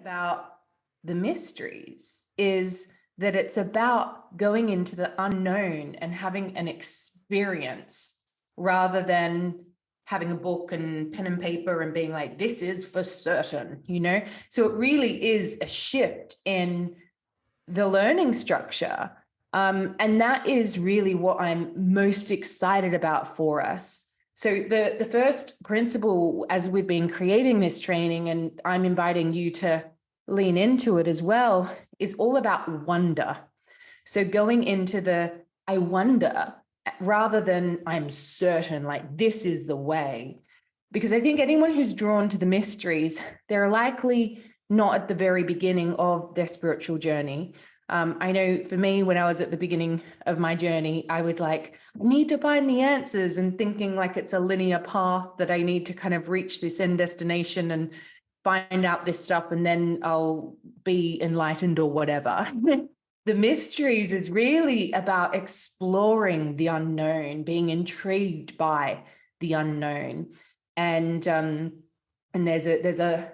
about the mysteries is that it's about going into the unknown and having an experience rather than having a book and pen and paper and being like, this is for certain. So it really is a shift in the learning structure. And that is really what I'm most excited about for us. So the first principle, as we've been creating this training, and I'm inviting you to lean into it as well, is all about wonder. So going into the I wonder rather than I'm certain, like this is the way. Because I think anyone who's drawn to the mysteries, they're likely not at the very beginning of their spiritual journey. I know for me, when I was at the beginning of my journey, I was like, I need to find the answers and thinking like it's a linear path that I need to kind of reach this end destination and find out this stuff and then I'll be enlightened or whatever. The mysteries is really about exploring the unknown, being intrigued by the unknown. And there's a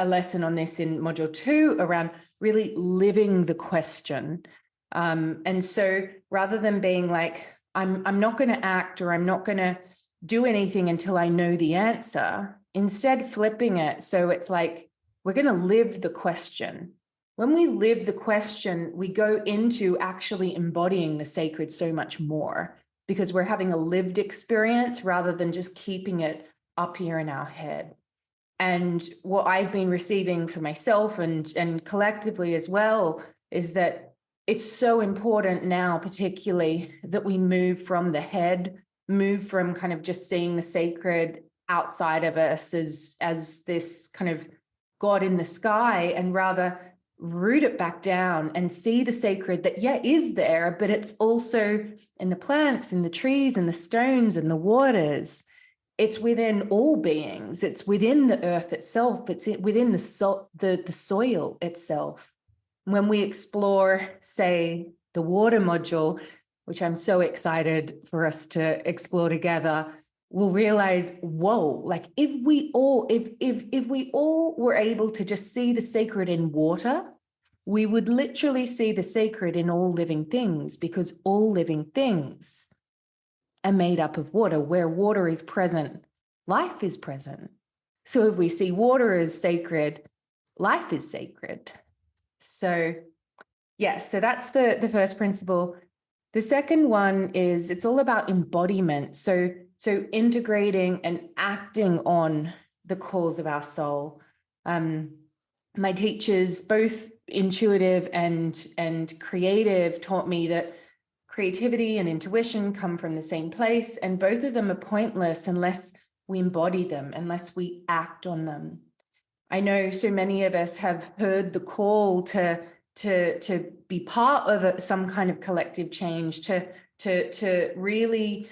lesson on this in module 2 around really living the question. And so rather than being like, I'm not going to act or I'm not going to do anything until I know the answer, instead flipping it. So it's like, we're going to live the question. When we live the question, we go into actually embodying the sacred so much more because we're having a lived experience rather than just keeping it up here in our head. And what I've been receiving for myself and collectively as well is that it's so important now, particularly that we move from the head, move from kind of just seeing the sacred outside of us as this kind of God in the sky, and rather root it back down and see the sacred that, is there, but it's also in the plants, in the trees, in the stones, and the waters. It's within all beings. It's within the earth itself. It's within the soil itself. When we explore, say, the water module, which I'm so excited for us to explore together, we'll realize, whoa, like if we all were able to just see the sacred in water, we would literally see the sacred in all living things, because all living things are made up of water. Where water is present, life is present. So if we see water as sacred, life is sacred. So so that's the first principle. The second one is it's all about embodiment. So integrating and acting on the calls of our soul. My teachers, both intuitive and creative, taught me that creativity and intuition come from the same place, and both of them are pointless unless we embody them, unless we act on them. I know so many of us have heard the call to be part of some kind of collective change, to really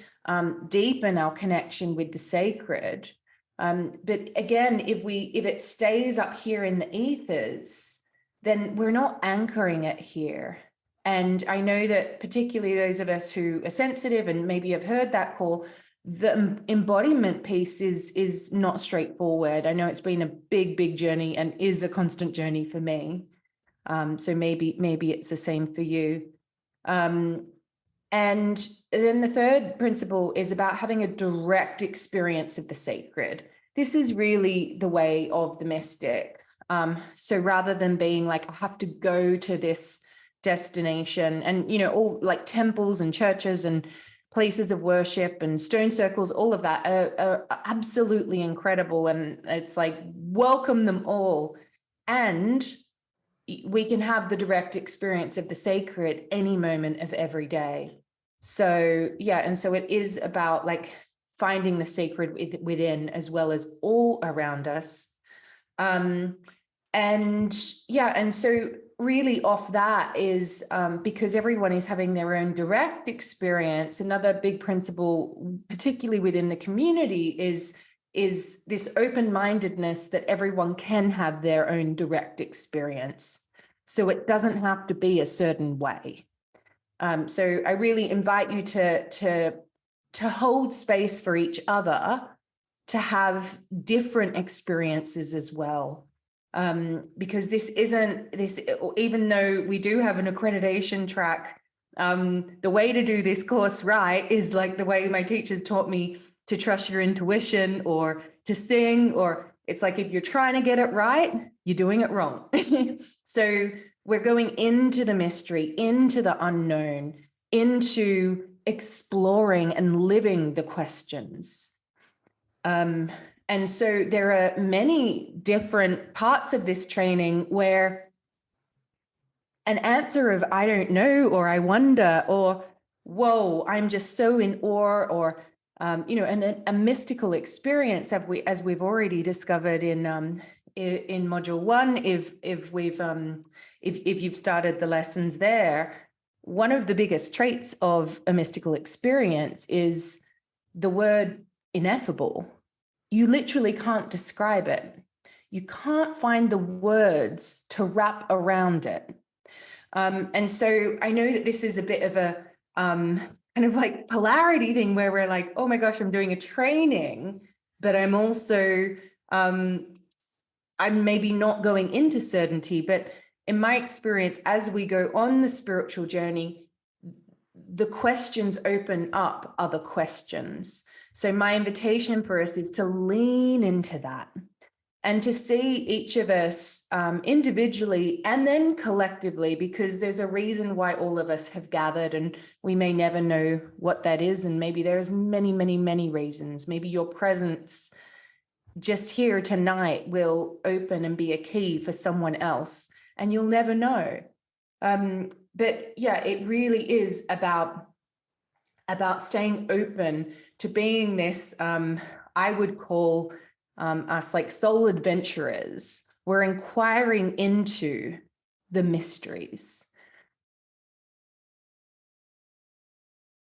deepen our connection with the sacred. But again, if it stays up here in the ethers, then we're not anchoring it here. And I know that particularly those of us who are sensitive and maybe have heard that call, the embodiment piece is not straightforward. I know it's been a big journey and is a constant journey for me. So maybe it's the same for you. And then the third principle is about having a direct experience of the sacred. This is really the way of the mystic. So rather than being like, I have to go to this destination, and all like temples and churches and places of worship and stone circles, all of that are absolutely incredible, and it's like, welcome them all. And we can have the direct experience of the sacred any moment of every day. So and so it is about like finding the sacred within as well as all around us. And so really off that is because everyone is having their own direct experience. Another big principle, particularly within the community, is this open-mindedness that everyone can have their own direct experience. So it doesn't have to be a certain way. So I really invite you to hold space for each other to have different experiences as well. because this isn't this, even though we do have an accreditation track, the way to do this course right is like the way my teachers taught me to trust your intuition or to sing, or it's like if you're trying to get it right, you're doing it wrong. So we're going into the mystery, into the unknown, into exploring and living the questions. And so there are many different parts of this training where an answer of I don't know, or I wonder, or whoa, I'm just so in awe, or and a mystical experience, as we've already discovered in module 1, if you've started the lessons there, one of the biggest traits of a mystical experience is the word ineffable. You literally can't describe it. You can't find the words to wrap around it. And so I know that this is a bit of a kind of like polarity thing where we're like, oh my gosh, I'm doing a training, but I'm also, I'm maybe not going into certainty. But in my experience, as we go on the spiritual journey, the questions open up other questions. So my invitation for us is to lean into that and to see each of us individually and then collectively, because there's a reason why all of us have gathered, and we may never know what that is. And maybe there's many, many, many reasons. Maybe your presence just here tonight will open and be a key for someone else, and you'll never know. But yeah, it really is about staying open to being this, I would call us like soul adventurers. We're inquiring into the mysteries.